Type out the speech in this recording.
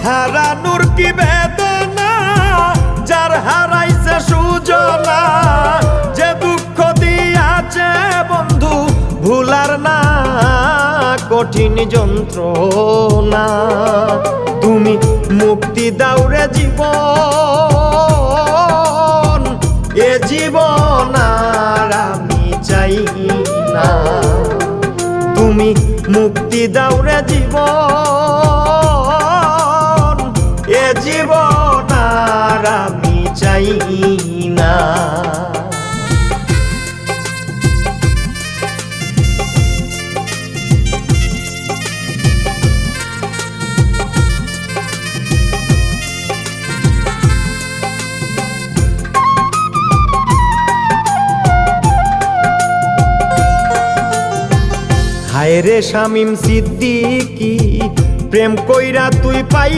হারানোর কি বেদনা, যার হারাইছে সুজনা, যে দুঃখ দিয়াছে বন্ধু ভুলার না কঠিন যন্ত্রণা। তুমি মুক্তি দাও রে জীবন, এ জীবন আর আমি চাই না। তুমি মুক্তি দাও রে জীবন, এ জীবন আর আমি চাই না। হায় রে শামীম সিদ্দিকী, প্রেম কইরা তুই পাই